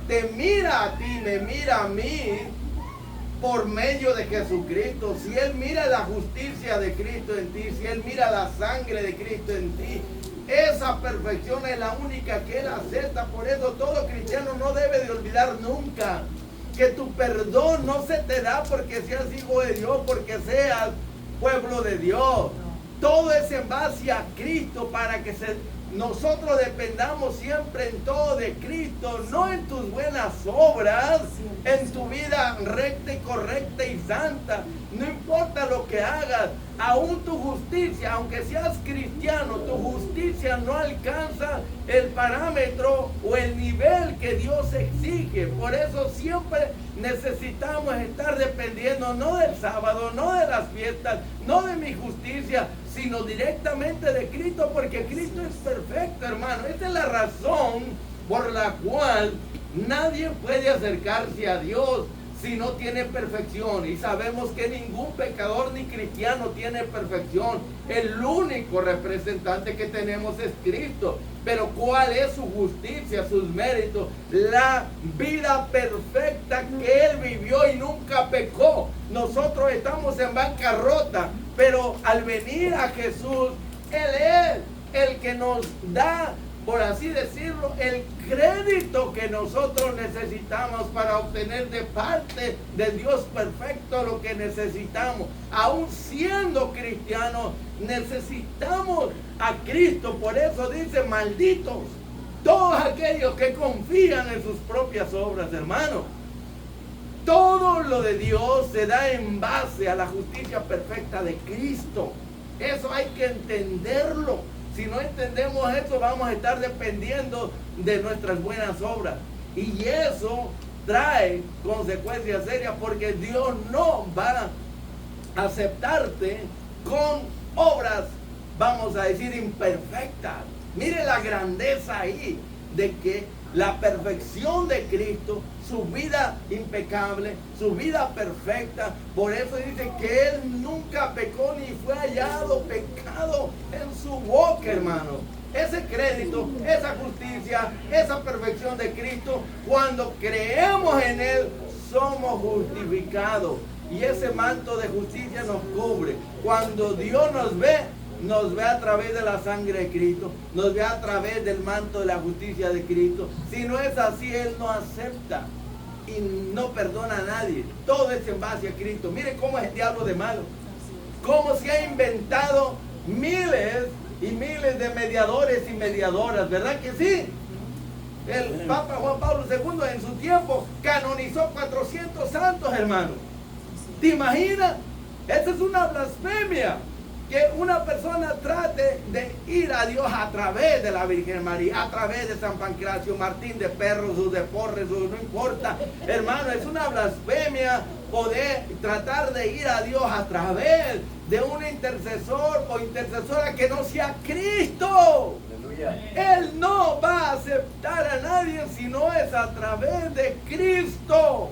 te mira a ti, me mira a mí, por medio de Jesucristo. Si Él mira la justicia de Cristo en ti, si Él mira la sangre de Cristo en ti, esa perfección es la única que Él acepta. Por eso todo cristiano no debe de olvidar nunca que tu perdón no se te da porque seas hijo de Dios, porque seas pueblo de Dios. Todo es en base a Cristo, para que nosotros dependamos siempre en todo de Cristo, no en tus buenas obras, en tu vida recta y correcta y santa. No importa lo que hagas, aún tu justicia, aunque seas cristiano, tu justicia no alcanza el parámetro o el nivel que Dios exige. Por eso siempre necesitamos estar dependiendo no del sábado, no de las fiestas, no de mi justicia, sino directamente de Cristo, porque Cristo es perfecto, hermano. Esta es la razón por la cual nadie puede acercarse a Dios si no tiene perfección. Y sabemos que ningún pecador ni cristiano tiene perfección. El único representante que tenemos es Cristo. Pero ¿cuál es su justicia, sus méritos? La vida perfecta que Él vivió y nunca pecó. Nosotros estamos en bancarrota, pero al venir a Jesús, Él es el que nos da, por así decirlo, el crédito que nosotros necesitamos para obtener de parte de Dios perfecto lo que necesitamos. Aún siendo cristianos, necesitamos a Cristo. Por eso dice: malditos todos aquellos que confían en sus propias obras, hermano. Todo lo de Dios se da en base a la justicia perfecta de Cristo. Eso hay que entenderlo. Si no entendemos eso, vamos a estar dependiendo de nuestras buenas obras. Y eso trae consecuencias serias, porque Dios no va a aceptarte con obras, vamos a decir, imperfectas. Mire la grandeza ahí de que la perfección de Cristo, su vida impecable, su vida perfecta. Por eso dice que Él nunca pecó ni fue hallado pecado en su boca, hermano. Ese crédito, esa justicia, esa perfección de Cristo, cuando creemos en Él, somos justificados. Y ese manto de justicia nos cubre. Cuando Dios nos ve a través de la sangre de Cristo, nos ve a través del manto de la justicia de Cristo. Si no es así, Él no acepta y no perdona a nadie. Todo es en base a Cristo. Mire cómo es el diablo de malo. Cómo se ha inventado miles y miles de mediadores y mediadoras, ¿verdad que sí? El Papa Juan Pablo II en su tiempo canonizó 400 santos, hermano. ¿Te imaginas? Esta es una blasfemia. Que una persona trate de ir a Dios a través de la Virgen María, a través de San Pancracio, Martín de Perros, o de Porres, o no importa. Hermano, es una blasfemia poder tratar de ir a Dios a través de un intercesor o intercesora que no sea Cristo. Aleluya. Él no va a aceptar a nadie si no es a través de Cristo.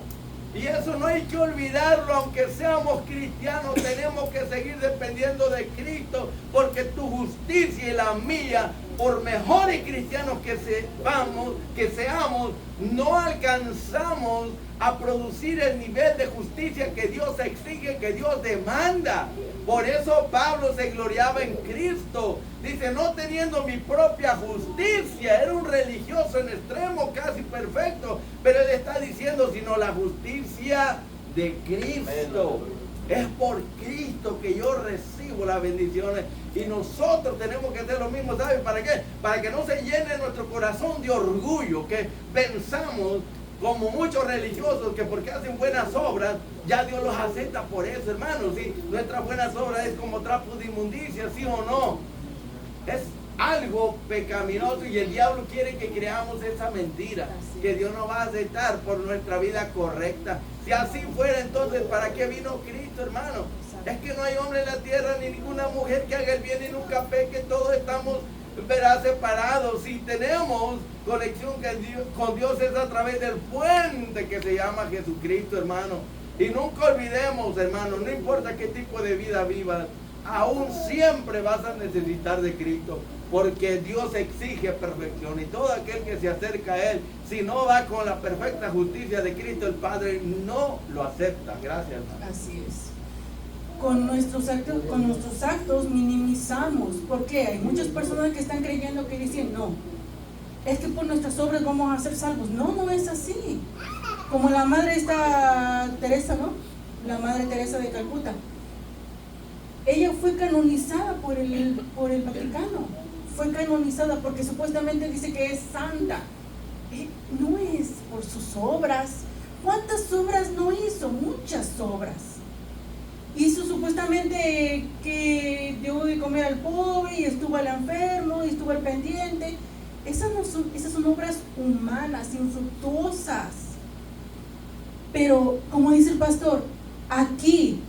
Y eso no hay que olvidarlo, aunque seamos cristianos, tenemos que seguir dependiendo de Cristo, porque tu justicia y la mía, por mejores cristianos que seamos, no alcanzamos a producir el nivel de justicia que Dios exige, que Dios demanda. Por eso Pablo se gloriaba en Cristo. Dice: no teniendo mi propia justicia. Era un religioso en extremo, casi perfecto. Pero él está diciendo: sino la justicia de Cristo. Es por Cristo que yo recibo las bendiciones. Y nosotros tenemos que hacer lo mismo. ¿Saben para qué? Para que no se llene nuestro corazón de orgullo, que pensamos, como muchos religiosos, que porque hacen buenas obras, ya Dios los acepta por eso, hermanos. ¿Sí? Nuestras buenas obras es como trapos de inmundicia, ¿sí o no? Es algo pecaminoso, y el diablo quiere que creamos esa mentira, que Dios no va a aceptar por nuestra vida correcta. Si así fuera, entonces ¿para qué vino Cristo, hermano? Es que no hay hombre en la tierra ni ninguna mujer que haga el bien y nunca peque. Todos estamos separados. Si tenemos conexión con Dios, es a través del puente que se llama Jesucristo, hermano. Y nunca olvidemos, hermano, no importa qué tipo de vida vivas, aún siempre vas a necesitar de Cristo, porque Dios exige perfección, y todo aquel que se acerca a Él, si no va con la perfecta justicia de Cristo, el Padre no lo acepta. Gracias, hermano. Así es. Con nuestros actos minimizamos. ¿Por qué? Hay muchas personas que están creyendo, que dicen: no, es que por nuestras obras vamos a ser salvos. No, no es así. Como la madre Teresa, ¿no? La madre Teresa de Calcuta. Ella fue canonizada por el Vaticano. Fue canonizada porque supuestamente dice que es santa. No es por sus obras. ¿Cuántas obras no hizo? Muchas obras. Hizo supuestamente que dio de comer al pobre, y estuvo al enfermo, y estuvo al pendiente. esas son obras humanas, infructuosas. Pero, como dice el pastor, aquí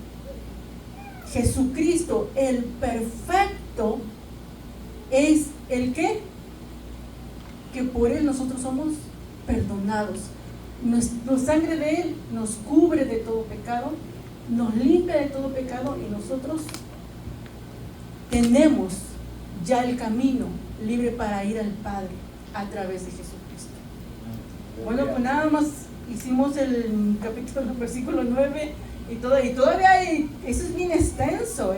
Jesucristo, el perfecto, es el que por Él nosotros somos perdonados. La sangre de Él nos cubre de todo pecado, nos limpia de todo pecado, y nosotros tenemos ya el camino libre para ir al Padre a través de Jesucristo. Bueno, pues nada más hicimos el capítulo, versículo 9 y todavía hay, eso es bien extenso,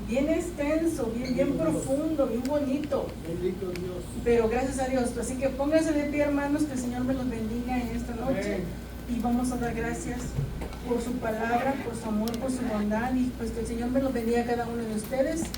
bien extenso, bien profundo, bien bonito. Bendito Dios. Pero gracias a Dios. Así que pónganse de pie, hermanos, que el Señor me los bendiga en esta noche. Y vamos a dar gracias por su palabra, por su amor, por su bondad, y pues que el Señor me los bendiga a cada uno de ustedes.